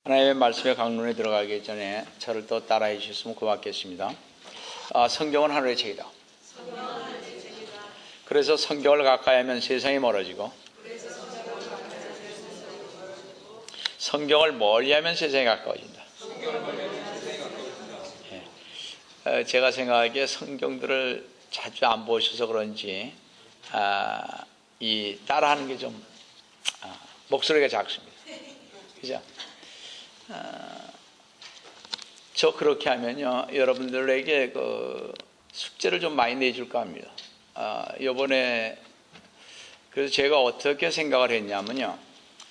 하나님의 말씀의 강론에 들어가기 전에 저를 또 따라해 주셨으면 고맙겠습니다. 성경은 하늘의 책이다. 그래서 성경을 가까이 하면 세상이 멀어지고 성경을 멀리하면 세상이 가까워진다. 제가 생각하기에 성경들을 자주 안 보셔서 그런지 이 따라하는 게 좀 목소리가 작습니다. 그죠? 저 그렇게 하면요 여러분들에게 그 숙제를 좀 많이 내줄까 합니다. 이번에 그래서 제가 어떻게 생각을 했냐면요,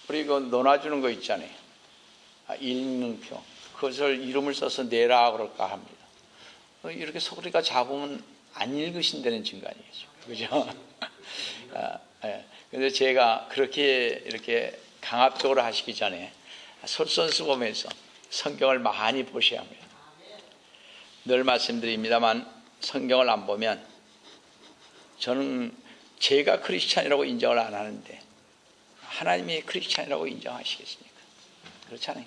우리 그 논아주는 거 있잖아요. 읽는표, 그것을 이름을 써서 내라 그럴까 합니다. 이렇게 소리가 작으면 안 읽으신다는 증거 아니겠죠, 그죠? 근데 제가 그렇게 이렇게 강압적으로 하시기 전에 솔선수범해서 성경을 많이 보셔야 합니다. 늘 말씀드립니다만 성경을 안 보면 저는 제가 크리스찬이라고 인정을 안 하는데 하나님이 크리스찬이라고 인정하시겠습니까? 그렇잖아요.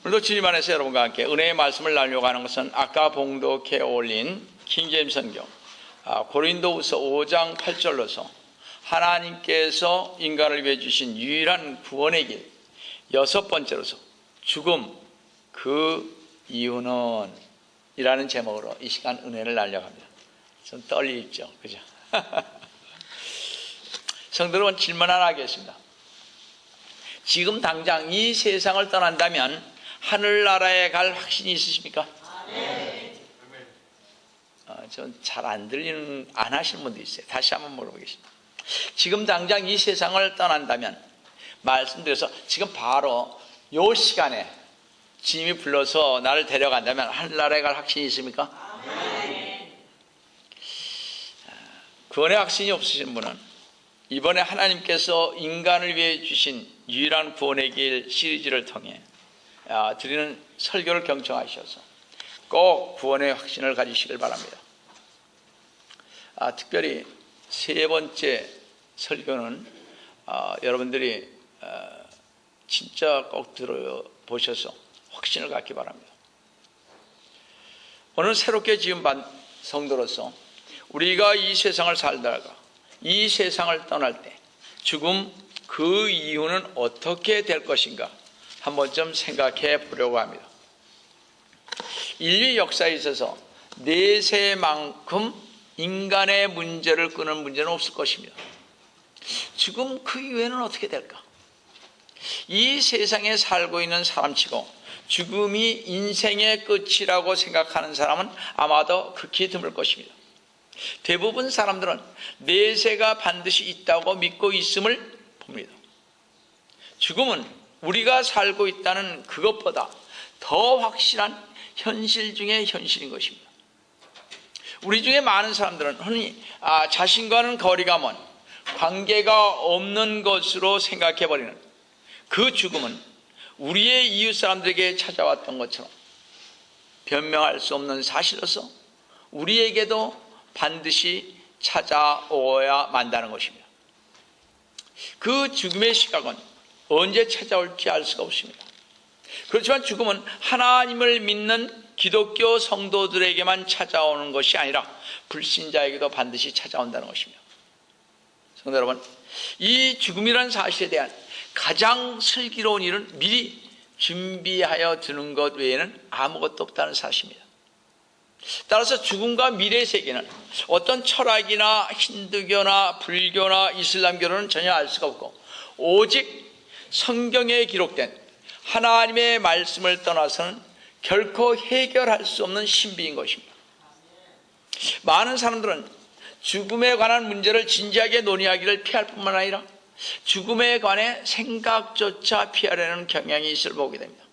오늘도 주님 안에서 여러분과 함께 은혜의 말씀을 나누려고 하는 것은 아까 봉독해 올린 킹제임스 성경 고린도후서 5장 8절로서 하나님께서 인간을 위해 주신 유일한 구원의 길, 여섯 번째로서 죽음 그 이유는 이라는 제목으로 이 시간 은혜를 나누려고 합니다. 좀 떨리죠, 그죠? 성도 여러분, 질문 하나 하겠습니다. 지금 당장 이 세상을 떠난다면 하늘나라에 갈 확신이 있으십니까? 전 잘 안 들리는, 안 하시는 분도 있어요. 다시 한번 물어보겠습니다. 지금 당장 이 세상을 떠난다면, 말씀드려서 지금 바로 요 시간에 주님이 불러서 나를 데려간다면 하늘나라에 갈 확신이 있습니까? 구원의 확신이 없으신 분은 이번에 하나님께서 인간을 위해 주신 유일한 구원의 길 시리즈를 통해 드리는 설교를 경청하셔서 꼭 구원의 확신을 가지시길 바랍니다. 특별히 세 번째 설교는 여러분들이 진짜 꼭 들어보셔서 확신을 갖기 바랍니다. 오늘 새롭게 지음받은 성도로서 우리가 이 세상을 살다가 이 세상을 떠날 때 죽음 그 이유는 어떻게 될 것인가 한번 좀 생각해 보려고 합니다. 인류 역사에 있어서 내세만큼 인간의 문제를 끄는 문제는 없을 것입니다. 죽음 그 이후에는 어떻게 될까? 이 세상에 살고 있는 사람치고 죽음이 인생의 끝이라고 생각하는 사람은 아마도 극히 드물 것입니다. 대부분 사람들은 내세가 반드시 있다고 믿고 있음을 봅니다. 죽음은 우리가 살고 있다는 그것보다 더 확실한 현실 중의 현실인 것입니다. 우리 중에 많은 사람들은 흔히 자신과는 거리가 먼 관계가 없는 것으로 생각해버리는 그 죽음은 우리의 이웃 사람들에게 찾아왔던 것처럼 변명할 수 없는 사실로서 우리에게도 반드시 찾아오어야 만다는 것입니다. 그 죽음의 시각은 언제 찾아올지 알 수가 없습니다. 그렇지만 죽음은 하나님을 믿는 기독교 성도들에게만 찾아오는 것이 아니라 불신자에게도 반드시 찾아온다는 것입니다. 성도 여러분, 이 죽음이라는 사실에 대한 가장 슬기로운 일은 미리 준비하여 두는 것 외에는 아무것도 없다는 사실입니다. 따라서 죽음과 미래의 세계는 어떤 철학이나 힌두교나 불교나 이슬람교로는 전혀 알 수가 없고 오직 성경에 기록된 하나님의 말씀을 떠나서는 결코 해결할 수 없는 신비인 것입니다. 많은 사람들은 죽음에 관한 문제를 진지하게 논의하기를 피할 뿐만 아니라 죽음에 관해 생각조차 피하려는 경향이 있을 보게 됩니다.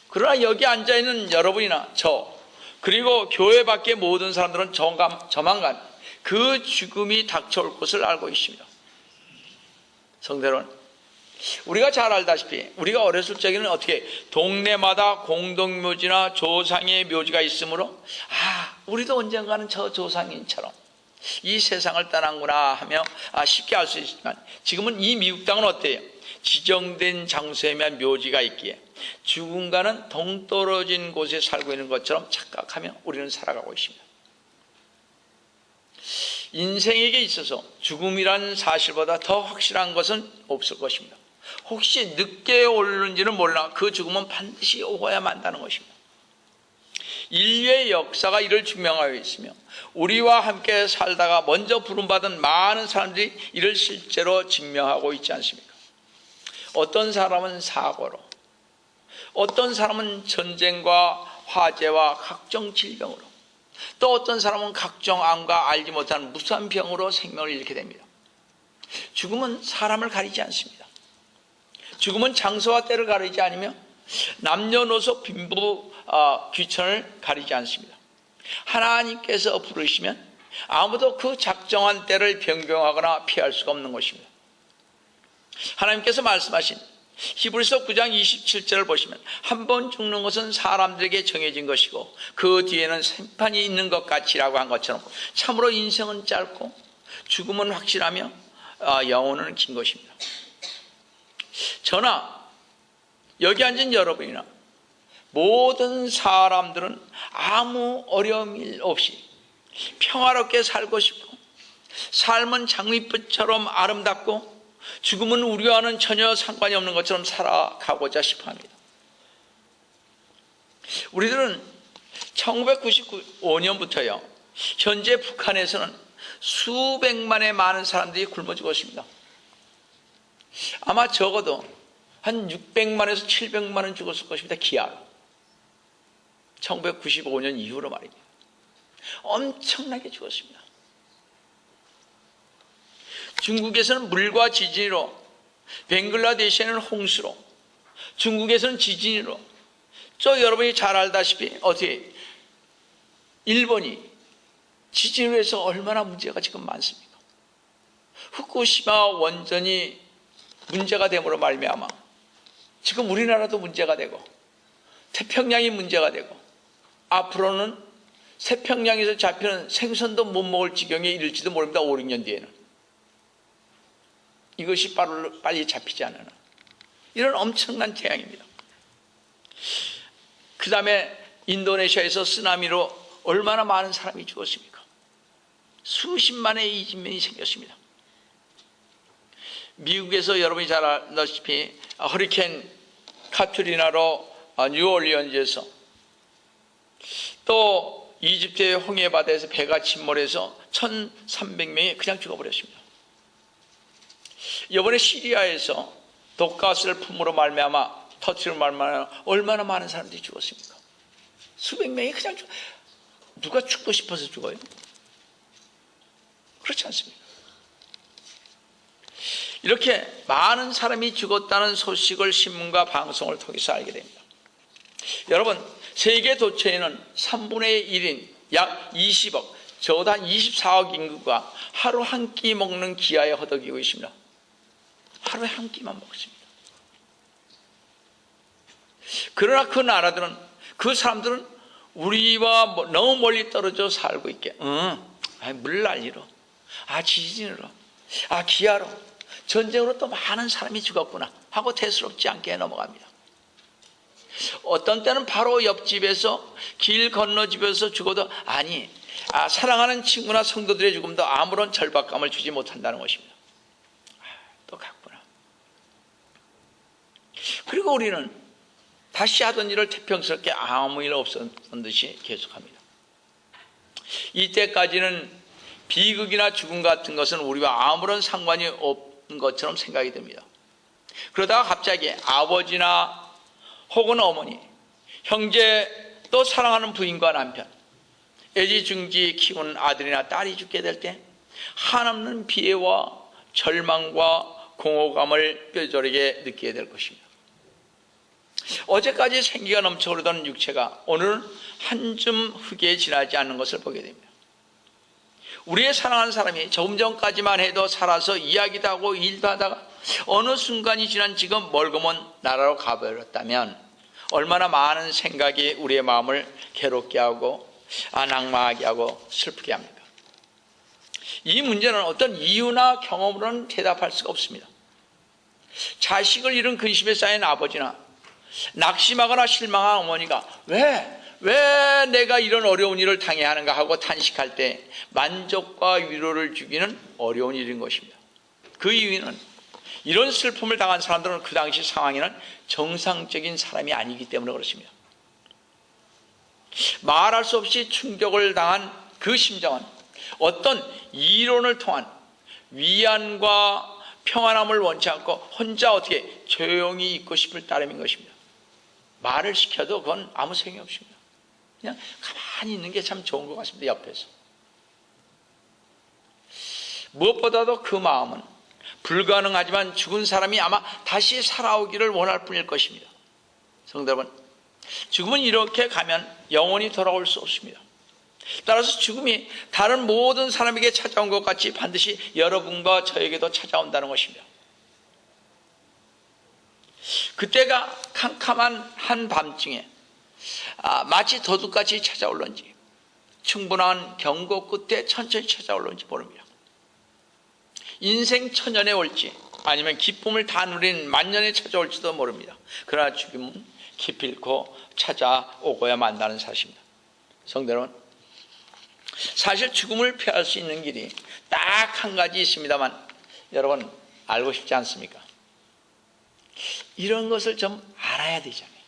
그러나 여기 앉아있는 여러분이나 저 그리고 교회 밖의 모든 사람들은 조만간 그 죽음이 닥쳐올 것을 알고 있습니다. 성도 여러분, 우리가 잘 알다시피 우리가 어렸을 적에는 어떻게 동네마다 공동묘지나 조상의 묘지가 있으므로 우리도 언젠가는 저 조상인처럼 이 세상을 떠난구나 하며 쉽게 알 수 있지만 지금은 이 미국 땅은 어때요? 지정된 장소에만 묘지가 있기에 죽음과는 동떨어진 곳에 살고 있는 것처럼 착각하며 우리는 살아가고 있습니다. 인생에게 있어서 죽음이라는 사실보다 더 확실한 것은 없을 것입니다. 혹시 늦게 오는지는 몰라 그 죽음은 반드시 오고야 만다는 것입니다. 인류의 역사가 이를 증명하고 있으며 우리와 함께 살다가 먼저 부름받은 많은 사람들이 이를 실제로 증명하고 있지 않습니까? 어떤 사람은 사고로, 어떤 사람은 전쟁과 화재와 각종 질병으로, 또 어떤 사람은 각종 암과 알지 못한 무수한 병으로 생명을 잃게 됩니다. 죽음은 사람을 가리지 않습니다. 죽음은 장소와 때를 가리지 않으며 남녀노소 빈부 귀천을 가리지 않습니다. 하나님께서 부르시면 아무도 그 작정한 때를 변경하거나 피할 수가 없는 것입니다. 하나님께서 말씀하신 히브리서 9장 27절을 보시면 한 번 죽는 것은 사람들에게 정해진 것이고 그 뒤에는 심판이 있는 것 같이라고 한 것처럼 참으로 인생은 짧고 죽음은 확실하며 영혼은 긴 것입니다. 저나 여기 앉은 여러분이나 모든 사람들은 아무 어려움 없이 평화롭게 살고 싶고 삶은 장미빛처럼 아름답고 죽음은 우리와는 전혀 상관이 없는 것처럼 살아가고자 싶어합니다. 우리들은 1995년부터요 현재 북한에서는 수백만의 많은 사람들이 굶어 죽었습니다. 아마 적어도 한 600만에서 700만은 죽었을 것입니다. 기아로. 1995년 이후로 말입니다. 엄청나게 죽었습니다. 중국에서는 물과 지진으로, 벵글라데시에는 홍수로, 중국에서는 지진으로, 또 여러분이 잘 알다시피 어떻게 일본이 지진으로 해서 얼마나 문제가 지금 많습니까? 후쿠시마 원전이 문제가 됨으로 말미암아 지금 우리나라도 문제가 되고 태평양이 문제가 되고 앞으로는 태평양에서 잡히는 생선도 못 먹을 지경에 이를지도 모릅니다. 5, 6년 뒤에는. 이것이 빨리 잡히지 않으나 이런 엄청난 재앙입니다. 그 다음에 인도네시아에서 쓰나미로 얼마나 많은 사람이 죽었습니까? 수십만의 이진면이 생겼습니다. 미국에서 여러분이 잘 알다시피 허리케인 카트리나로 뉴올리언즈에서 또 이집트의 홍해바다에서 배가 침몰해서 1,300명이 그냥 죽어버렸습니다. 이번에 시리아에서 독가스를 품으로 말미암아 터치로 말미암아 얼마나 많은 사람들이 죽었습니까? 수백 명이 그냥 누가 죽고 싶어서 죽어요? 그렇지 않습니까? 이렇게 많은 사람이 죽었다는 소식을 신문과 방송을 통해서 알게 됩니다. 여러분, 세계 도처에는 3분의 1인 약 20억, 적어도 한 24억 인구가 하루 한 끼 먹는 기아에 허덕이고 있습니다. 하루에 한 끼만 먹습니다. 그러나 그 나라들은, 그 사람들은 우리와 너무 멀리 떨어져 살고 있게 물난리로, 지진으로, 기아로, 전쟁으로 또 많은 사람이 죽었구나 하고 대수롭지 않게 넘어갑니다. 어떤 때는 바로 옆집에서, 길 건너 집에서 죽어도 사랑하는 친구나 성도들의 죽음도 아무런 절박감을 주지 못한다는 것입니다. 또 갔구나. 그리고 우리는 다시 하던 일을 태평스럽게 아무 일 없었던 듯이 계속합니다. 이때까지는 비극이나 죽음 같은 것은 우리와 아무런 상관이 없는 것처럼 생각이 듭니다. 그러다가 갑자기 아버지나 혹은 어머니, 형제, 또 사랑하는 부인과 남편, 애지중지 키우는 아들이나 딸이 죽게 될 때 한없는 비애와 절망과 공허감을 뼈저리게 느끼게 될 것입니다. 어제까지 생기가 넘쳐 흐르던 육체가 오늘은 한 줌 흙에 지나지 않는 것을 보게 됩니다. 우리의 사랑하는 사람이 조금 전까지만 해도 살아서 이야기도 하고 일도 하다가 어느 순간이 지난 지금 멀고먼 나라로 가버렸다면 얼마나 많은 생각이 우리의 마음을 괴롭게 하고 낙마하게 하고 슬프게 합니까? 이 문제는 어떤 이유나 경험으로는 대답할 수가 없습니다. 자식을 잃은 근심에 쌓인 아버지나 낙심하거나 실망한 어머니가 왜 내가 이런 어려운 일을 당해야 하는가 하고 탄식할 때 만족과 위로를 주기는 어려운 일인 것입니다. 그 이유는 이런 슬픔을 당한 사람들은 그 당시 상황에는 정상적인 사람이 아니기 때문에 그렇습니다. 말할 수 없이 충격을 당한 그 심정은 어떤 이론을 통한 위안과 평안함을 원치 않고 혼자 어떻게 조용히 있고 싶을 따름인 것입니다. 말을 시켜도 그건 아무 소용이 없습니다. 그냥 가만히 있는 게 참 좋은 것 같습니다. 옆에서. 무엇보다도 그 마음은 불가능하지만 죽은 사람이 아마 다시 살아오기를 원할 뿐일 것입니다. 성도 여러분, 죽음은 이렇게 가면 영원히 돌아올 수 없습니다. 따라서 죽음이 다른 모든 사람에게 찾아온 것 같이 반드시 여러분과 저에게도 찾아온다는 것입니다. 그때가 캄캄한 한밤중에 마치 도둑같이 찾아올런지 충분한 경고 끝에 천천히 찾아올런지 모릅니다. 인생 천년에 올지 아니면 기쁨을 다 누린 만년에 찾아올지도 모릅니다. 그러나 죽음은 기필코 찾아오고야 만다는 사실입니다. 성도 여러분, 사실 죽음을 피할 수 있는 길이 딱 한 가지 있습니다만 여러분 알고 싶지 않습니까? 이런 것을 좀 알아야 되잖아요.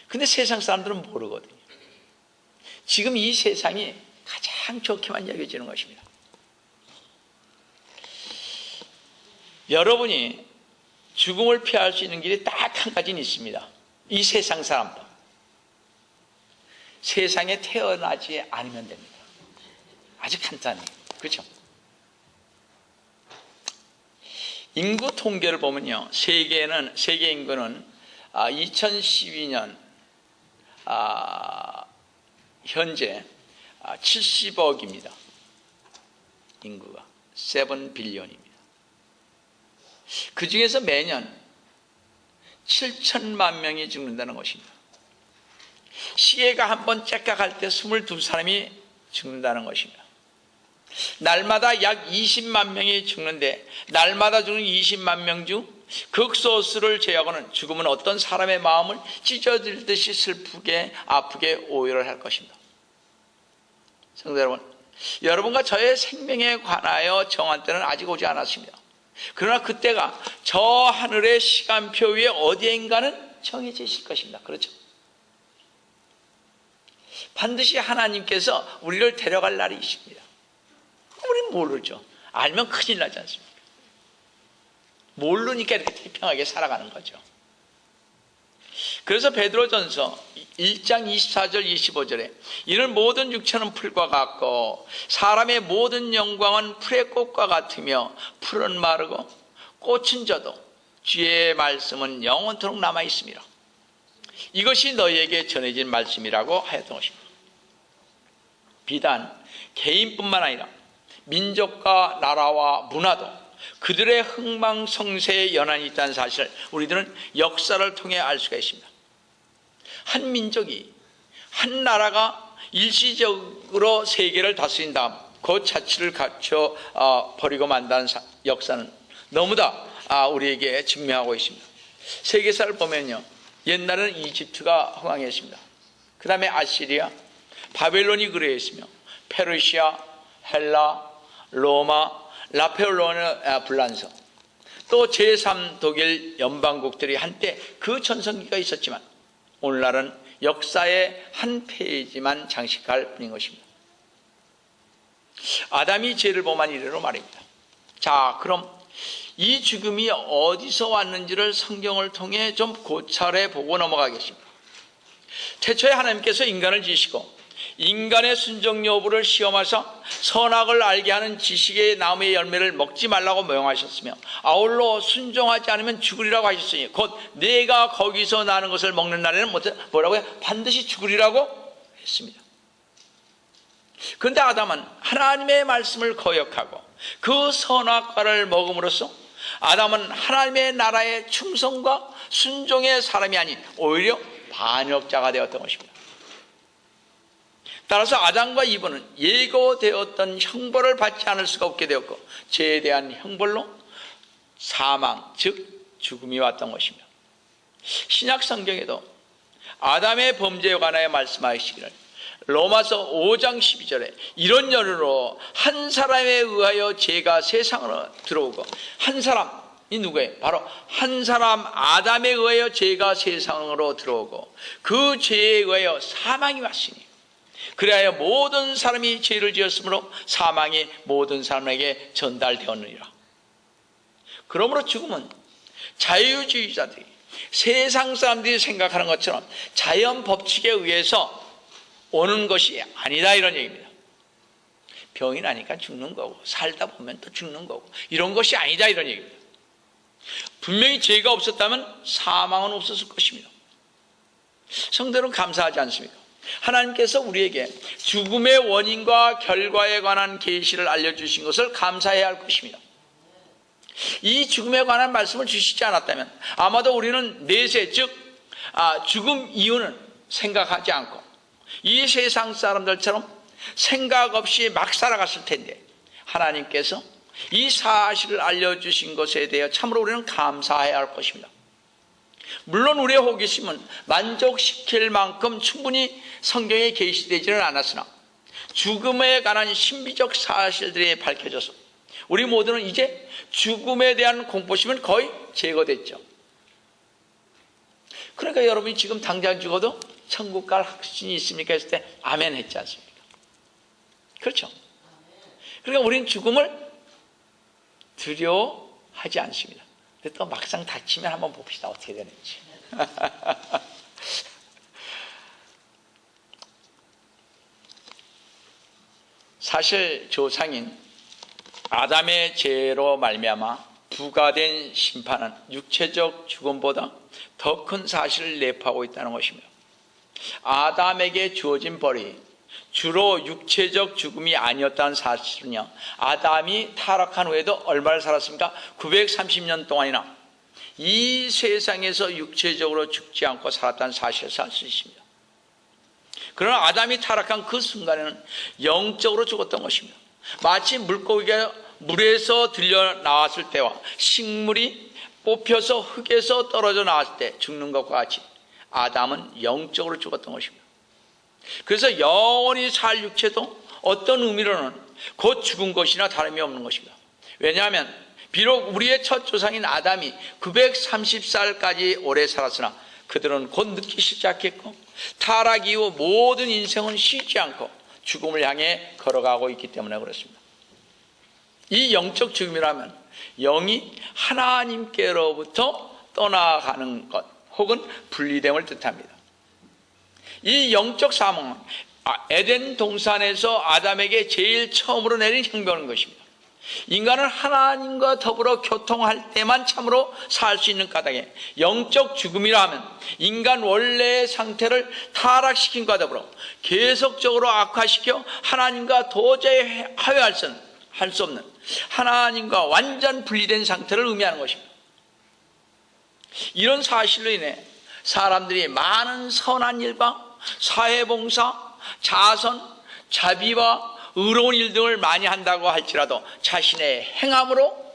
근데 세상 사람들은 모르거든요. 지금 이 세상이 가장 좋게만 여겨지는 것입니다. 여러분이 죽음을 피할 수 있는 길이 딱 한 가지는 있습니다. 이 세상 사람도 세상에 태어나지 않으면 됩니다. 아주 간단해요. 그렇죠? 인구 통계를 보면요, 세계 인구는 2012년 현재 70억입니다. 인구가 7빌리언입니다. 그 중에서 매년 7천만 명이 죽는다는 것입니다. 시계가 한번 째깍할 때 22사람이 죽는다는 것입니다. 날마다 약 20만 명이 죽는데 날마다 죽는 20만 명 중 극소수를 제외하고는 죽음은 어떤 사람의 마음을 찢어질듯이 슬프게 아프게 오열을 할 것입니다. 성도 여러분, 여러분과 저의 생명에 관하여 정한 때는 아직 오지 않았습니다. 그러나 그때가 저 하늘의 시간표 위에 어디엔가는 정해지실 것입니다. 그렇죠? 반드시 하나님께서 우리를 데려갈 날이 있습니다. 우리는 모르죠. 알면 큰일 나지 않습니까? 모르니까 이렇게 태평하게 살아가는 거죠. 그래서 베드로전서 1장 24절 25절에 이는 모든 육체는 풀과 같고 사람의 모든 영광은 풀의 꽃과 같으며 풀은 마르고 꽃은 져도 주의 말씀은 영원토록 남아 있습니다. 이것이 너희에게 전해진 말씀이라고 하였던 것입니다. 비단 개인뿐만 아니라 민족과 나라와 문화도 그들의 흥망성쇠에 연한이 있다는 사실을 우리들은 역사를 통해 알 수가 있습니다. 한 민족이, 한 나라가 일시적으로 세계를 다스린 다음 그 자치를 갖춰 버리고 만다는 역사는 너무나 우리에게 증명하고 있습니다. 세계사를 보면요, 옛날에는 이집트가 흥왕했습니다. 그 다음에 아시리아, 바벨론이 그리했으며 페르시아, 헬라, 로마, 라페올로나 불란서, 또 제3독일 연방국들이 한때 그 전성기가 있었지만 오늘날은 역사의 한 페이지만 장식할 뿐인 것입니다. 아담이 죄를 범한 이래로 말입니다. 자, 그럼 이 죽음이 어디서 왔는지를 성경을 통해 좀 고찰해 보고 넘어가겠습니다. 태초에 하나님께서 인간을 지으시고 인간의 순종 여부를 시험하셔 선악을 알게 하는 지식의 나무의 열매를 먹지 말라고 명하셨으며 아울러 순종하지 않으면 죽으리라고 하셨으니 곧 내가 거기서 나는 것을 먹는 날에는 뭐라고요? 반드시 죽으리라고 했습니다. 그런데 아담은 하나님의 말씀을 거역하고 그 선악과를 먹음으로써 아담은 하나님의 나라의 충성과 순종의 사람이 아닌 오히려 반역자가 되었던 것입니다. 따라서 아담과 이브는 예고되었던 형벌을 받지 않을 수가 없게 되었고 죄에 대한 형벌로 사망, 즉 죽음이 왔던 것입니다. 신약 성경에도 아담의 범죄에 관하여 말씀하시기를 로마서 5장 12절에 이런 연유로 한 사람에 의하여 죄가 세상으로 들어오고, 한 사람이 누구예요? 바로 한 사람 아담에 의하여 죄가 세상으로 들어오고 그 죄에 의하여 사망이 왔으니 그리하여 모든 사람이 죄를 지었으므로 사망이 모든 사람에게 전달되었느니라. 그러므로 죽음은 자유주의자들이, 세상 사람들이 생각하는 것처럼 자연 법칙에 의해서 오는 것이 아니다, 이런 얘기입니다. 병이 나니까 죽는 거고 살다 보면 또 죽는 거고 이런 것이 아니다, 이런 얘기입니다. 분명히 죄가 없었다면 사망은 없었을 것입니다. 성도는 감사하지 않습니까? 하나님께서 우리에게 죽음의 원인과 결과에 관한 계시를 알려주신 것을 감사해야 할 것입니다. 이 죽음에 관한 말씀을 주시지 않았다면 아마도 우리는 내세, 즉 죽음 이유는 생각하지 않고 이 세상 사람들처럼 생각 없이 막 살아갔을 텐데, 하나님께서 이 사실을 알려주신 것에 대해 참으로 우리는 감사해야 할 것입니다. 물론 우리의 호기심은 만족시킬 만큼 충분히 성경에 계시되지는 않았으나 죽음에 관한 신비적 사실들이 밝혀져서 우리 모두는 이제 죽음에 대한 공포심은 거의 제거됐죠. 그러니까 여러분이 지금 당장 죽어도 천국 갈 확신이 있습니까? 했을 때 아멘 했지 않습니까? 그렇죠? 그러니까 우리는 죽음을 두려워하지 않습니다. 근데 또 막상 다치면 한번 봅시다, 어떻게 되는지. 사실 조상인 아담의 죄로 말미암아 부과된 심판은 육체적 죽음보다 더 큰 사실을 내포하고 있다는 것입니다. 아담에게 주어진 벌이 주로 육체적 죽음이 아니었다는 사실은요, 아담이 타락한 후에도 얼마를 살았습니까? 930년 동안이나 이 세상에서 육체적으로 죽지 않고 살았다는 사실을 알 수 있습니다. 그러나 아담이 타락한 그 순간에는 영적으로 죽었던 것입니다. 마치 물고기가 물에서 들려 나왔을 때와 식물이 뽑혀서 흙에서 떨어져 나왔을 때 죽는 것과 같이 아담은 영적으로 죽었던 것입니다. 그래서 영원히 살 육체도 어떤 의미로는 곧 죽은 것이나 다름이 없는 것입니다. 왜냐하면 비록 우리의 첫 조상인 아담이 930살까지 오래 살았으나 그들은 곧 늙기 시작했고 타락 이후 모든 인생은 쉬지 않고 죽음을 향해 걸어가고 있기 때문에 그렇습니다. 이 영적 죽음이라면 영이 하나님께로부터 떠나가는 것 혹은 분리됨을 뜻합니다. 이 영적 사망은 에덴 동산에서 아담에게 제일 처음으로 내린 형벌인 것입니다. 인간은 하나님과 더불어 교통할 때만 참으로 살 수 있는 까닭에 영적 죽음이라 하면 인간 원래의 상태를 타락시킨 것과 더불어 계속적으로 악화시켜 하나님과 도저히 화해할 수 없는 하나님과 완전 분리된 상태를 의미하는 것입니다. 이런 사실로 인해 사람들이 많은 선한 일과 사회봉사, 자선, 자비와 의로운 일 등을 많이 한다고 할지라도 자신의 행함으로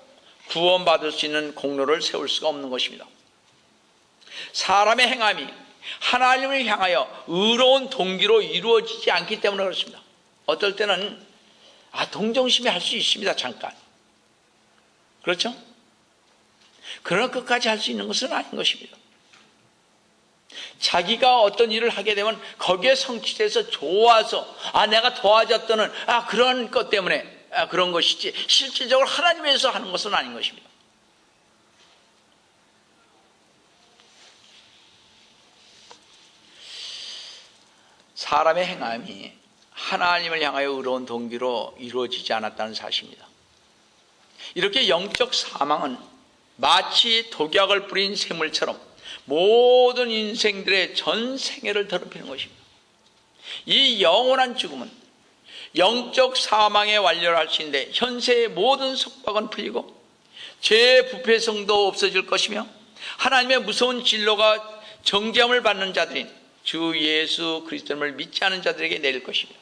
구원받을 수 있는 공로를 세울 수가 없는 것입니다. 사람의 행함이 하나님을 향하여 의로운 동기로 이루어지지 않기 때문에 그렇습니다. 어떨 때는 동정심이 할 수 있습니다. 잠깐. 그렇죠? 그러나 끝까지 할 수 있는 것은 아닌 것입니다. 자기가 어떤 일을 하게 되면 거기에 성취돼서 좋아서 내가 도와줬다는 그런 것 때문에 그런 것이지 실질적으로 하나님 위해서 하는 것은 아닌 것입니다. 사람의 행함이 하나님을 향하여 의로운 동기로 이루어지지 않았다는 사실입니다. 이렇게 영적 사망은 마치 독약을 뿌린 샘물처럼 모든 인생들의 전 생애를 더럽히는 것입니다. 이 영원한 죽음은 영적 사망의 완료를 할 수 있는데 현세의 모든 속박은 풀리고 죄의 부패성도 없어질 것이며 하나님의 무서운 진로가 정죄함을 받는 자들인 주 예수 그리스도를 믿지 않은 자들에게 내릴 것입니다.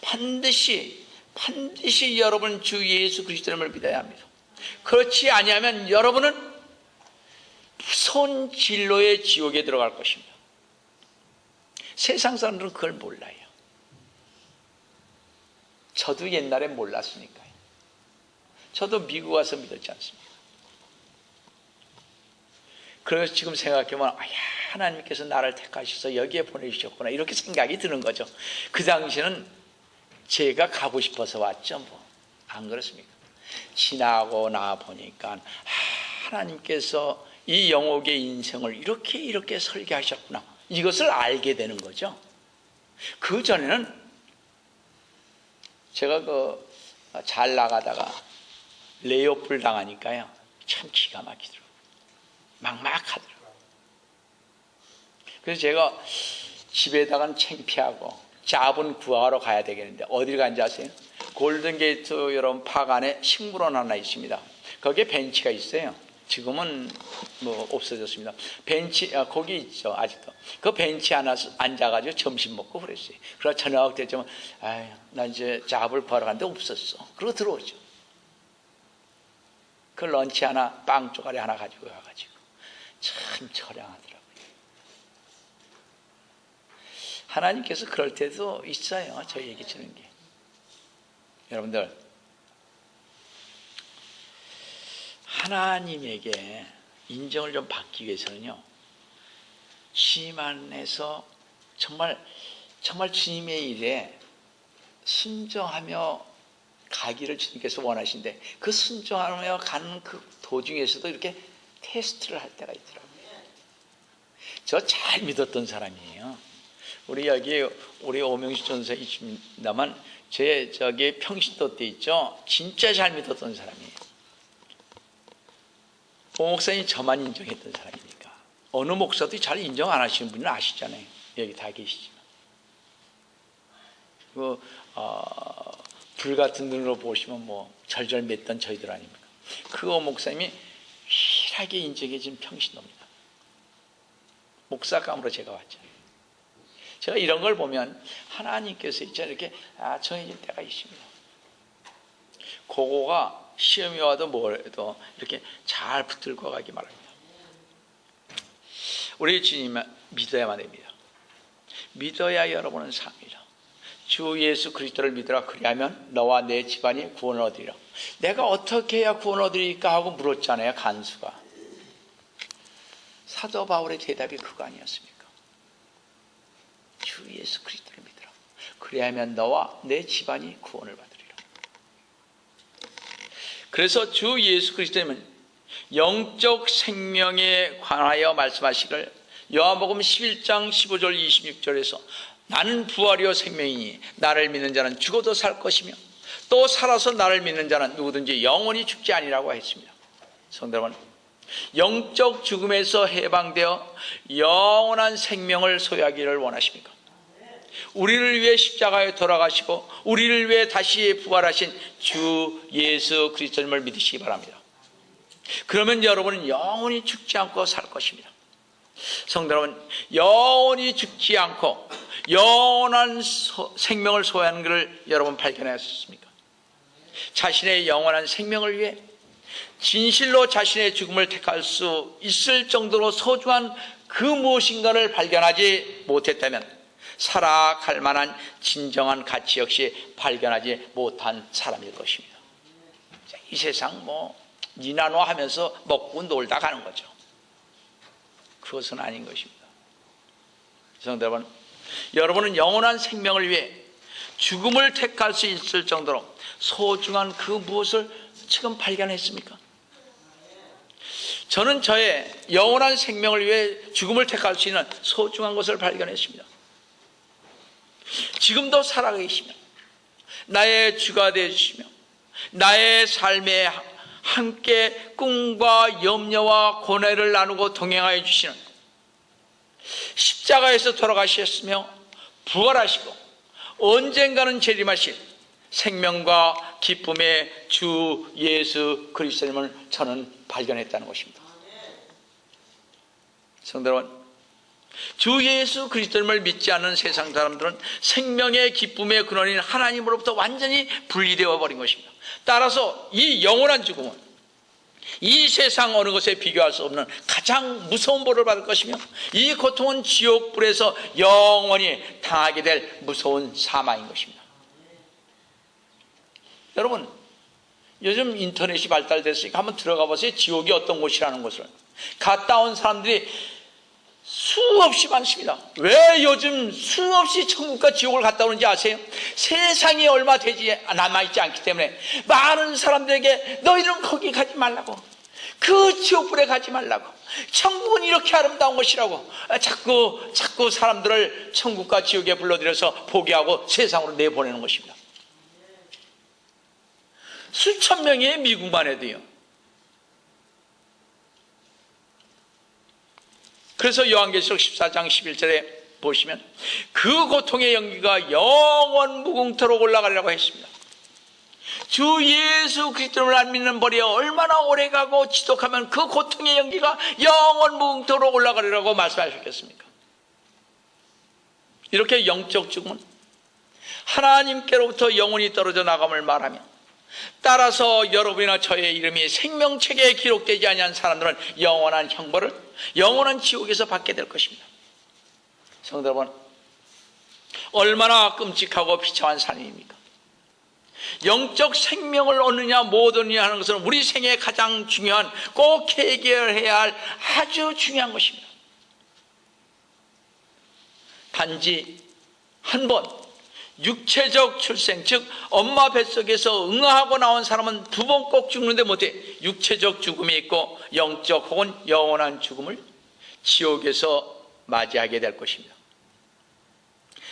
반드시 여러분 주 예수 그리스도를 믿어야 합니다. 그렇지 아니하면 여러분은 무서운 진로의 지옥에 들어갈 것입니다. 세상 사람들은 그걸 몰라요. 저도 옛날에 몰랐으니까요. 저도 미국 와서 믿었지 않습니까? 그래서 지금 생각해보면 하나님께서 나를 택하셔서 여기에 보내주셨구나 이렇게 생각이 드는 거죠. 그 당시에는 제가 가고 싶어서 왔죠. 안 그렇습니까? 지나고 나 보니까 하나님께서 이 영옥의 인생을 이렇게 설계하셨구나 이것을 알게 되는 거죠. 그 전에는 제가 잘 나가다가 레이오프를 당하니까요 참 기가 막히더라고요. 막막하더라고요. 그래서 제가 집에다가는 창피하고 잡은 구하러 가야 되겠는데 어디를 간지 아세요? 골든게이트 여러분 팍 안에 식물원 하나 있습니다. 거기에 벤치가 있어요. 지금은 없어졌습니다. 벤치 거기 있죠 아직도. 그 벤치 하나 앉아가지고 점심 먹고 그랬어요. 그래서 저녁 때쯤 나 이제 잡을 구하러 갔는데 없었어. 그러고 들어오죠. 그 런치 하나 빵 쪼가리 하나 가지고 가가지고 참 처량하더라고요. 하나님께서 그럴 때도 있어요. 저희에게 주는 게. 여러분들 하나님에게 인정을 좀 받기 위해서는요 주님 안에서 정말 주님의 일에 순종하며 가기를 주님께서 원하신데 그 순종하며 가는 그 도중에서도 이렇게 테스트를 할 때가 있더라고요. 저 잘 믿었던 사람이에요. 우리 오명식 전사 있습니다만 저기 평신도 때 있죠. 진짜 잘 믿었던 사람이에요. 오 목사님이 저만 인정했던 사람이니까 어느 목사도 잘 인정 안 하시는 분은 아시잖아요. 여기 다 계시지만 불 같은 눈으로 보시면 절절 맺던 저희들 아닙니까? 그 오 목사님이 유일하게 인정해 준 평신도입니다. 목사감으로 제가 왔잖아요. 제가 이런 걸 보면 하나님께서 이렇게 정해진 때가 있습니다. 그거가 시험이 와도 뭐래도 이렇게 잘 붙들고 가기 바랍니다. 우리 주님 믿어야만 됩니다. 믿어야 여러분은 삽니다. 주 예수 그리스도를 믿으라. 그리하면 너와 내 집안이 구원을 얻으리라. 내가 어떻게 해야 구원을 얻으리까 하고 물었잖아요. 간수가. 사도 바울의 대답이 그거 아니었습니까? 주 예수 그리스도를 믿으라. 그리하면 너와 내 집안이 구원을 받으리라. 그래서 주 예수 그리스도님은 영적 생명에 관하여 말씀하시길 요한복음 11장 15절 26절에서 나는 부활이요 생명이니 나를 믿는 자는 죽어도 살 것이며 또 살아서 나를 믿는 자는 누구든지 영원히 죽지 아니라고 했습니다. 성도 여러분, 영적 죽음에서 해방되어 영원한 생명을 소유하기를 원하십니까? 우리를 위해 십자가에 돌아가시고 우리를 위해 다시 부활하신 주 예수 그리스도님을 믿으시기 바랍니다. 그러면 여러분은 영원히 죽지 않고 살 것입니다. 성도 여러분, 영원히 죽지 않고 영원한 생명을 소유하는 것을 여러분 발견하셨습니까? 자신의 영원한 생명을 위해 진실로 자신의 죽음을 택할 수 있을 정도로 소중한 그 무엇인가를 발견하지 못했다면 살아갈 만한 진정한 가치 역시 발견하지 못한 사람일 것입니다. 이 세상 니나노 하면서 먹고 놀다 가는 거죠. 그것은 아닌 것입니다. 성도 여러분, 여러분은 영원한 생명을 위해 죽음을 택할 수 있을 정도로 소중한 그 무엇을 지금 발견했습니까? 저는 저의 영원한 생명을 위해 죽음을 택할 수 있는 소중한 것을 발견했습니다. 지금도 살아계시며 나의 주가 되어주시며 나의 삶에 함께 꿈과 염려와 고뇌를 나누고 동행하여 주시는 십자가에서 돌아가셨으며 부활하시고 언젠가는 재림하실 생명과 기쁨의 주 예수 그리스도님을 저는 발견했다는 것입니다. 성도 여러분, 주 예수 그리스도님을 믿지 않는 세상 사람들은 생명의 기쁨의 근원인 하나님으로부터 완전히 분리되어 버린 것입니다. 따라서 이 영원한 죽음은 이 세상 어느 것에 비교할 수 없는 가장 무서운 벌을 받을 것이며, 이 고통은 지옥불에서 영원히 당하게 될 무서운 사망인 것입니다. 여러분, 요즘 인터넷이 발달됐으니까 한번 들어가 보세요. 지옥이 어떤 곳이라는 것을. 갔다 온 사람들이 수없이 많습니다. 왜 요즘 수없이 천국과 지옥을 갔다 오는지 아세요? 세상이 얼마 되지 남아있지 않기 때문에 많은 사람들에게 너희는 거기 가지 말라고, 그 지옥불에 가지 말라고, 천국은 이렇게 아름다운 것이라고 자꾸 사람들을 천국과 지옥에 불러들여서 포기하고 세상으로 내보내는 것입니다. 수천 명의 미국만 해도요. 그래서 요한계시록 14장 11절에 보시면 그 고통의 연기가 영원 무궁토록 올라가려고 했습니다. 주 예수 그리스도를 안 믿는 벌이 얼마나 오래가고 지독하면 그 고통의 연기가 영원 무궁토록 올라가리라고 말씀하셨겠습니까? 이렇게 영적 죽음은 하나님께로부터 영원히 떨어져 나감을 말하며, 따라서 여러분이나 저의 이름이 생명책에 기록되지 아니한 사람들은 영원한 형벌을, 영원한 지옥에서 받게 될 것입니다. 성도 여러분, 얼마나 끔찍하고 비참한 삶입니까? 영적 생명을 얻느냐 못 얻느냐 하는 것은 우리 생애의 가장 중요한, 꼭 해결해야 할 아주 중요한 것입니다. 단지 한 번 육체적 출생, 즉 엄마 뱃속에서 응아하고 나온 사람은 두 번 꼭 죽는데 못해 육체적 죽음이 있고 영적 혹은 영원한 죽음을 지옥에서 맞이하게 될 것입니다.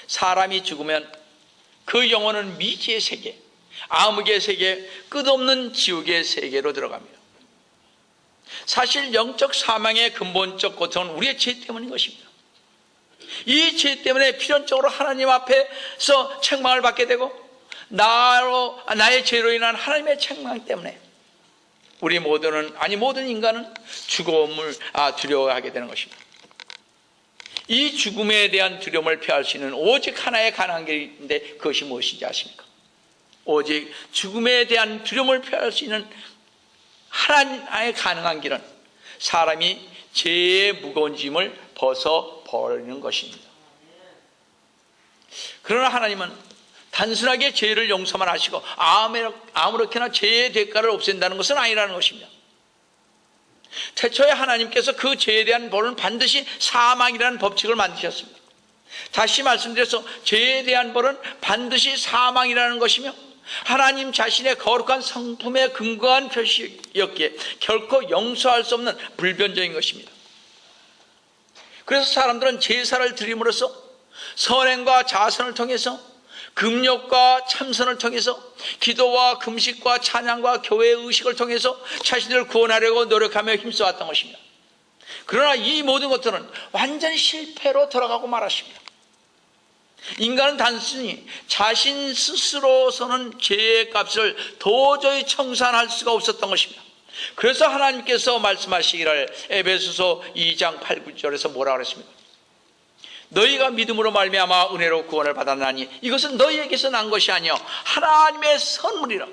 사람이 죽으면 그 영혼은 미지의 세계, 암흑의 세계, 끝없는 지옥의 세계로 들어갑니다. 사실 영적 사망의 근본적 고통은 우리의 죄 때문인 것입니다. 이 죄 때문에 필연적으로 하나님 앞에서 책망을 받게 되고, 나의 죄로 인한 하나님의 책망 때문에 우리 모든 인간은 죽음을 두려워하게 되는 것입니다. 이 죽음에 대한 두려움을 피할 수 있는 오직 하나의 가능한 길인데, 그것이 무엇인지 아십니까? 오직 죽음에 대한 두려움을 피할 수 있는 하나의 가능한 길은 사람이 죄의 무거운 짐을 벗어버리는 것입니다. 그러나 하나님은 단순하게 죄를 용서만 하시고 아무렇게나 죄의 대가를 없앤다는 것은 아니라는 것입니다. 태초에 하나님께서 그 죄에 대한 벌은 반드시 사망이라는 법칙을 만드셨습니다. 다시 말씀드려서 죄에 대한 벌은 반드시 사망이라는 것이며, 하나님 자신의 거룩한 성품에 근거한 표시였기에 결코 용서할 수 없는 불변적인 것입니다. 그래서 사람들은 제사를 드림으로써 선행과 자선을 통해서, 금욕과 참선을 통해서, 기도와 금식과 찬양과 교회의 의식을 통해서 자신을 구원하려고 노력하며 힘써왔던 것입니다. 그러나 이 모든 것들은 완전 실패로 돌아가고 말았습니다. 인간은 단순히 자신 스스로서는 죄의 값을 도저히 청산할 수가 없었던 것입니다. 그래서 하나님께서 말씀하시기를 에베소서 2장 8, 9절에서 뭐라고 그랬습니까? 너희가 믿음으로 말미암아 은혜로 구원을 받았나니 이것은 너희에게서 난 것이 아니요 하나님의 선물이라.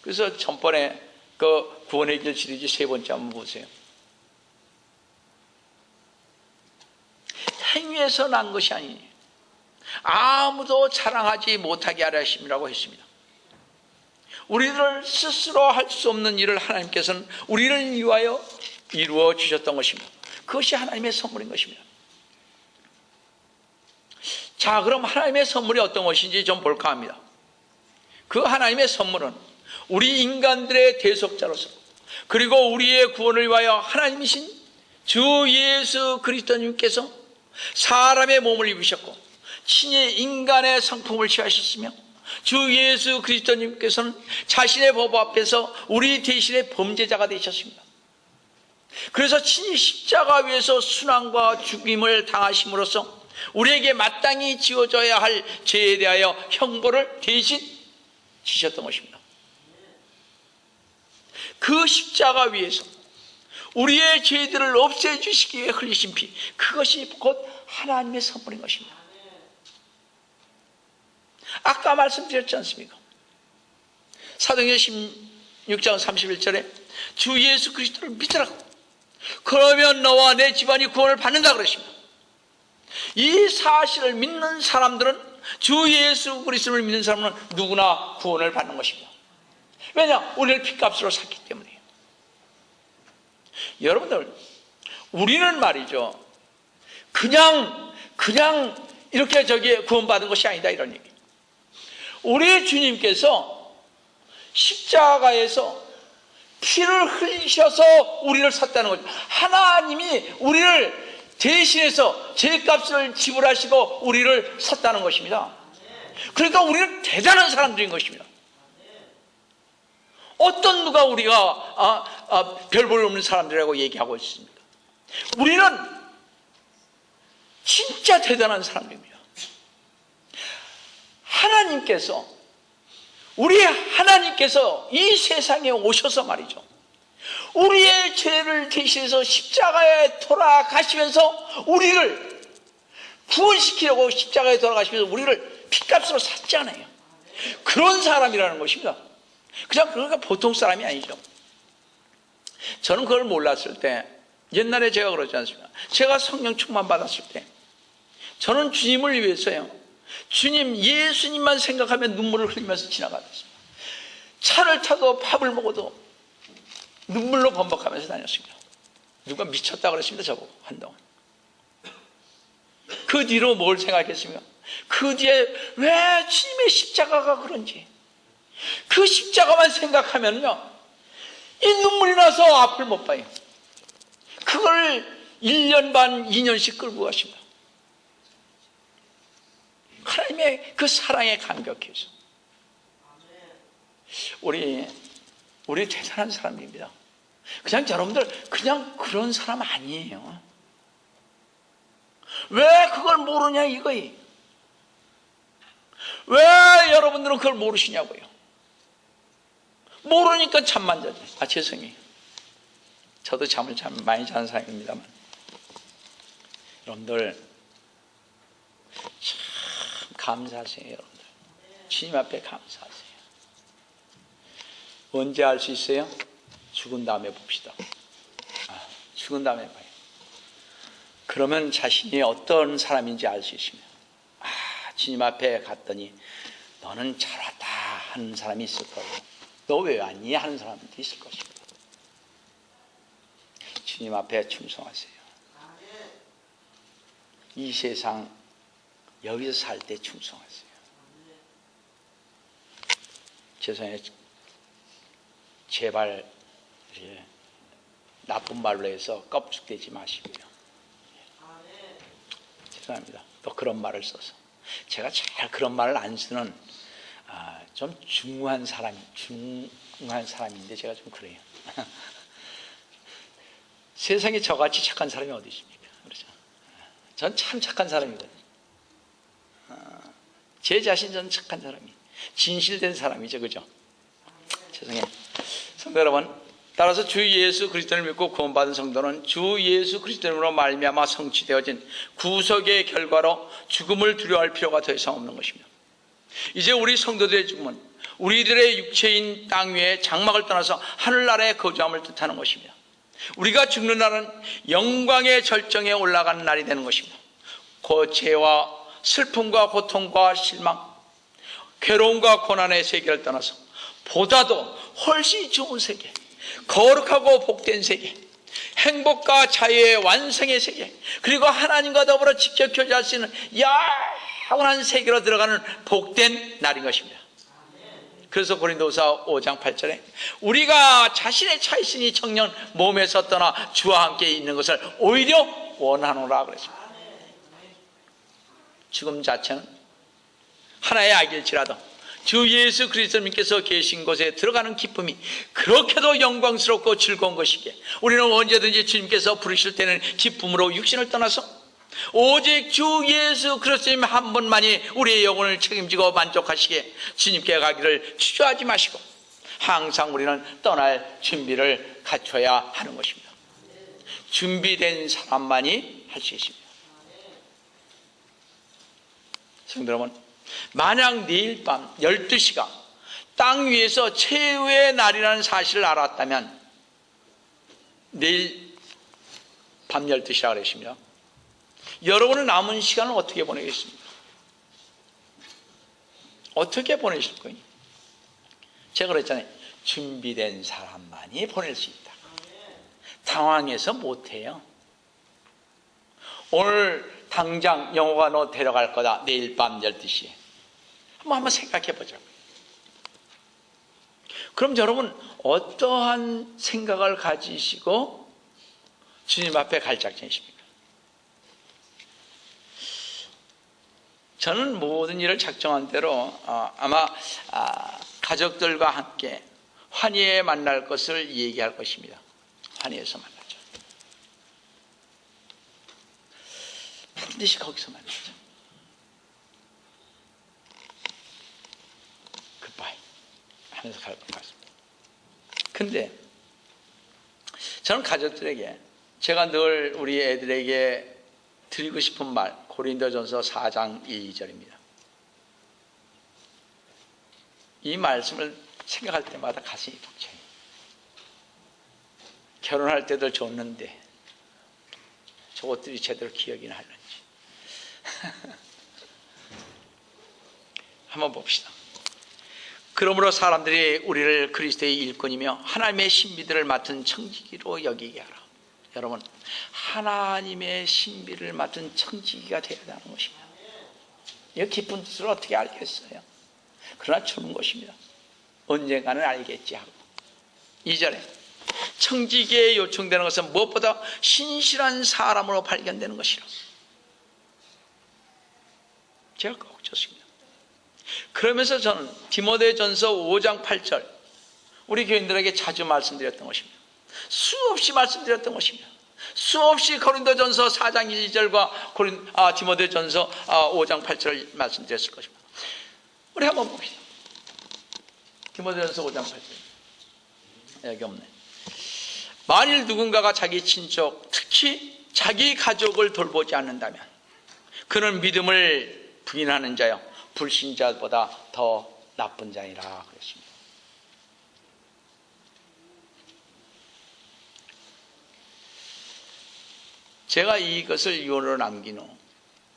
그래서 전번에 그 구원의 길 시리즈 3번째 한번 보세요. 행위에서 난 것이 아니니 아무도 자랑하지 못하게 하려 하심이라고 했습니다. 우리를 스스로 할 수 없는 일을 하나님께서는 우리를 위하여 이루어 주셨던 것입니다. 그것이 하나님의 선물인 것입니다. 자, 그럼 하나님의 선물이 어떤 것인지 좀 볼까 합니다. 그 하나님의 선물은 우리 인간들의 대속자로서, 그리고 우리의 구원을 위하여 하나님이신 주 예수 그리스도님께서 사람의 몸을 입으셨고 친히 인간의 성품을 취하셨으며, 주 예수 그리스도님께서는 자신의 법 앞에서 우리 대신에 범죄자가 되셨습니다. 그래서 친히 십자가 위에서 순환과 죽임을 당하심으로써 우리에게 마땅히 지어져야 할 죄에 대하여 형벌을 대신 지셨던 것입니다. 그 십자가 위에서 우리의 죄들을 없애주시기 위해 흘리신 피, 그것이 곧 하나님의 선물인 것입니다. 아까 말씀드렸지 않습니까? 사도행전 6장 31절에 주 예수 그리스도를 믿으라고. 그러면 너와 내 집안이 구원을 받는다 그러십니다. 이 사실을 믿는 사람들은, 주 예수 그리스도를 믿는 사람은 누구나 구원을 받는 것입니다. 왜냐? 우리를 핏값으로 샀기 때문이에요. 여러분들, 우리는 말이죠, 그냥 이렇게 구원받은 것이 아니다, 이런 얘기. 우리 주님께서 십자가에서 피를 흘리셔서 우리를 샀다는 거죠. 하나님이 우리를 대신해서 죄값을 지불하시고 우리를 샀다는 것입니다. 그러니까 우리는 대단한 사람들인 것입니다. 어떤 누가 우리가 별 볼 없는 사람들이라고 얘기하고 있습니까? 우리는 진짜 대단한 사람들입니다. 하나님께서 이 세상에 오셔서 말이죠, 우리의 죄를 대신해서 십자가에 돌아가시면서 우리를 구원시키려고 십자가에 돌아가시면서 우리를 핏값으로 샀잖아요. 그런 사람이라는 것입니다. 그러니까 보통 사람이 아니죠. 저는 그걸 몰랐을 때, 옛날에 제가 그러지 않습니까? 제가 성령 충만 받았을 때 저는 주님을 위해서요, 주님, 예수님만 생각하면 눈물을 흘리면서 지나갔습니다. 차를 타도 밥을 먹어도 눈물로 범벅하면서 다녔습니다. 누가 미쳤다 그랬습니다, 저보고 한동안. 그 뒤로 뭘 생각했습니까? 그 뒤에 왜 주님의 십자가가 그런지, 그 십자가만 생각하면요, 이 눈물이 나서 앞을 못 봐요. 그걸 1년 반, 2년씩 끌고 가십니다. 하나님의 그 사랑에 감격해서. 우리 대단한 사람입니다. 그냥 여러분들, 그냥 그런 사람 아니에요. 왜 그걸 모르냐 이거예요. 왜 여러분들은 그걸 모르시냐고요. 모르니까 잠만 자죠. 죄송해요. 저도 잠을 참 많이 자는 사람입니다만, 여러분들 참 감사하세요. 여러분들 주님 앞에 감사하세요. 언제 알 수 있어요? 죽은 다음에 봅시다. 죽은 다음에 봐요. 그러면 자신이 어떤 사람인지 알 수 있습니다. 주님 앞에 갔더니 너는 잘 왔다 하는 사람이 있을 거고, 너 왜 왔니 하는 사람도 있을 것입니다. 주님 앞에 충성하세요. 이 세상 여기서 살 때 충성하세요. 죄송해요. 제발 나쁜 말로 해서 껍죽대지 마시고요. 죄송합니다. 또 그런 말을 써서. 제가 잘 그런 말을 안 쓰는 좀 중후한 사람인데 제가 좀 그래요. 세상에 저같이 착한 사람이 어디 있습니까? 그렇죠? 전 참 착한 사람이거든요. 제 자신 전 착한 사람이, 진실된 사람이죠, 그죠? 죄송해요. 성도 여러분, 따라서 주 예수 그리스도를 믿고 구원받은 성도는 주 예수 그리스도로 말미암아 성취되어진 구속의 결과로 죽음을 두려워할 필요가 더 이상 없는 것입니다. 이제 우리 성도들의 죽음은 우리들의 육체인 땅 위에 장막을 떠나서 하늘나라에 거주함을 뜻하는 것입니다. 우리가 죽는 날은 영광의 절정에 올라가는 날이 되는 것입니다. 죄와 슬픔과 고통과 실망, 괴로움과 고난의 세계를 떠나서 보다도 훨씬 좋은 세계, 거룩하고 복된 세계, 행복과 자유의 완성의 세계, 그리고 하나님과 더불어 직접 교제할 수 있는 영원한 세계로 들어가는 복된 날인 것입니다. 그래서 고린도후서 5장 8절에 우리가 자신의 차이신이 청년 몸에서 떠나 주와 함께 있는 것을 오히려 원하노라 그랬습니다. 죽음 자체는 하나의 악일지라도 주 예수 그리스도님께서 계신 곳에 들어가는 기쁨이 그렇게도 영광스럽고 즐거운 것이기에 우리는 언제든지 주님께서 부르실 때는 기쁨으로 육신을 떠나서 오직 주 예수 그리스도님 한 분만이 우리의 영혼을 책임지고 만족하시기에 주님께 가기를 주저하지 마시고 항상 우리는 떠날 준비를 갖춰야 하는 것입니다. 준비된 사람만이 할 수 있습니다. 성도 여러분, 만약 내일 밤 12시가 땅 위에서 최후의 날이라는 사실을 알았다면 내일 밤 12시라 그러십니다. 여러분의 남은 시간을 어떻게 보내겠습니까? 어떻게 보내실 거예요? 제가 그랬잖아요. 준비된 사람만이 보낼 수 있다. 당황해서 못해요. 오늘 당장 영호가 너 데려갈 거다. 내일 밤 12시에. 한번 생각해 보자고요. 그럼 여러분 어떠한 생각을 가지시고 주님 앞에 갈 작정이십니까? 저는 모든 일을 작정한 대로 아마 가족들과 함께 환희에 만날 것을 얘기할 것입니다. 환희에서 만나죠. 반드시 거기서 만나죠. 굿바이 하면서 갈 것 같습니다. 근데 저는 가족들에게 제가 늘 우리 애들에게 드리고 싶은 말, 고린도전서 4장 2절입니다. 이 말씀을 생각할 때마다 가슴이 벅차요. 결혼할 때도 좋는데 저것들이 제대로 기억이나 하는지. 한번 봅시다. 그러므로 사람들이 우리를 그리스도의 일꾼이며 하나님의 신비들을 맡은 청지기로 여기게 하라. 여러분, 하나님의 신비를 맡은 청지기가 되어야 하는 것입니다. 이 깊은 뜻을 어떻게 알겠어요? 그러나 주는 것입니다. 언젠가는 알겠지 하고. 2절에 청지기에 요청되는 것은 무엇보다 신실한 사람으로 발견되는 것이라. 제가 꼭 줬습니다. 그러면서 저는 디모데전서 5장 8절 우리 교인들에게 자주 말씀드렸던 것입니다. 수없이 말씀드렸던 것입니다. 수없이 고린도전서 4장 1절과 디모데전서 5장 8절을 말씀드렸을 것입니다. 우리 한번 봅시다. 디모데전서 5장 8절 여기 없네. 만일 누군가가 자기 친족, 특히 자기 가족을 돌보지 않는다면 그는 믿음을 부인하는 자요 불신자보다 더 나쁜 자니라 그랬습니다. 제가 이것을 유언으로 남긴 후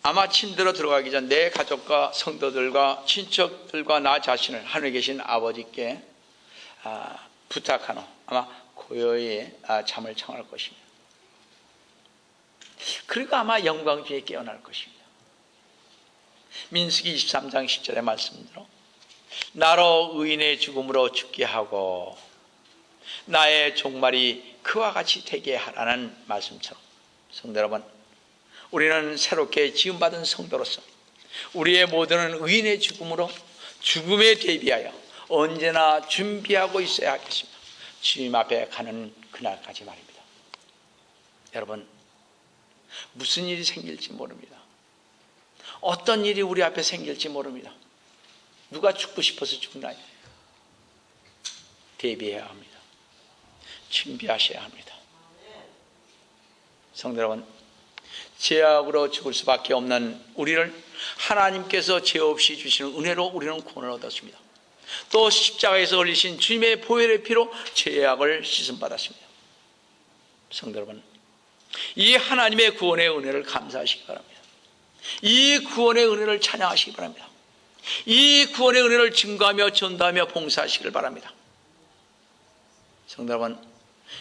아마 침대로 들어가기 전 내 가족과 성도들과 친척들과 나 자신을 하늘에 계신 아버지께 부탁한 후 아마 고요히 잠을 청할 것입니다. 그리고 아마 영광 중에 깨어날 것입니다. 민수기 23장 10절의 말씀대로 나로 의인의 죽음으로 죽게 하고 나의 종말이 그와 같이 되게 하라는 말씀처럼 성도 여러분, 우리는 새롭게 지음받은 성도로서 우리의 모든 의인의 죽음으로 죽음에 대비하여 언제나 준비하고 있어야 하겠습니다. 주님 앞에 가는 그날까지 말입니다. 여러분, 무슨 일이 생길지 모릅니다. 어떤 일이 우리 앞에 생길지 모릅니다. 누가 죽고 싶어서 죽나요? 대비해야 합니다. 준비하셔야 합니다. 성도 여러분, 죄악으로 죽을 수밖에 없는 우리를 하나님께서 죄 없이 주시는 은혜로 우리는 구원을 얻었습니다. 또 십자가에서 흘리신 주님의 보혈의 피로 죄악을 씻음받았습니다. 성도 여러분, 이 하나님의 구원의 은혜를 감사하시기 바랍니다. 이 구원의 은혜를 찬양하시기 바랍니다. 이 구원의 은혜를 증거하며 전도하며 봉사하시길 바랍니다. 성도 여러분,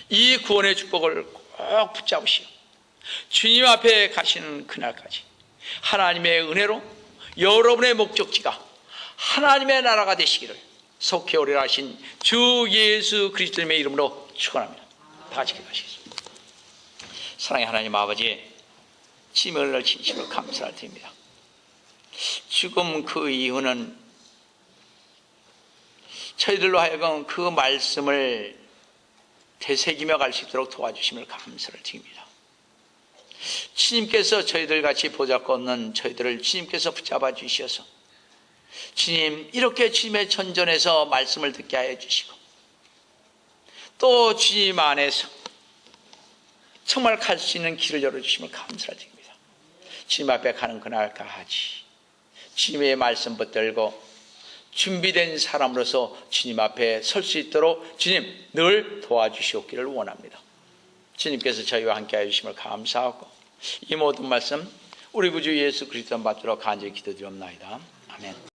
이 구원의 축복을 꼭 붙잡으시오. 주님 앞에 가시는 그날까지 하나님의 은혜로 여러분의 목적지가 하나님의 나라가 되시기를 속히 오리라 하신 주 예수 그리스도님의 이름으로 축원합니다. 다 같이 기도하시겠습니다. 사랑의 하나님 아버지, 지명을 진심으로 감사를 드립니다. 죽음 그 이유는 저희들로 하여금 그 말씀을 되새기며 갈 수 있도록 도와주심을 감사를 드립니다. 주님께서 저희들 같이 보잘것 없는 저희들을 주님께서 붙잡아 주셔서 주님 이렇게 주님의 전전에서 말씀을 듣게 하여 주시고 또 주님 안에서 정말 갈 수 있는 길을 열어주심을 감사를 드립니다. 주님 앞에 가는 그날까지 주님의 말씀 붙들고 준비된 사람으로서 주님 앞에 설 수 있도록 주님 늘 도와주시옵기를 원합니다. 주님께서 저희와 함께해 주심을 감사하고 이 모든 말씀 우리 구주 예수 그리스도 받들어 간절히 기도드리옵나이다. 아멘.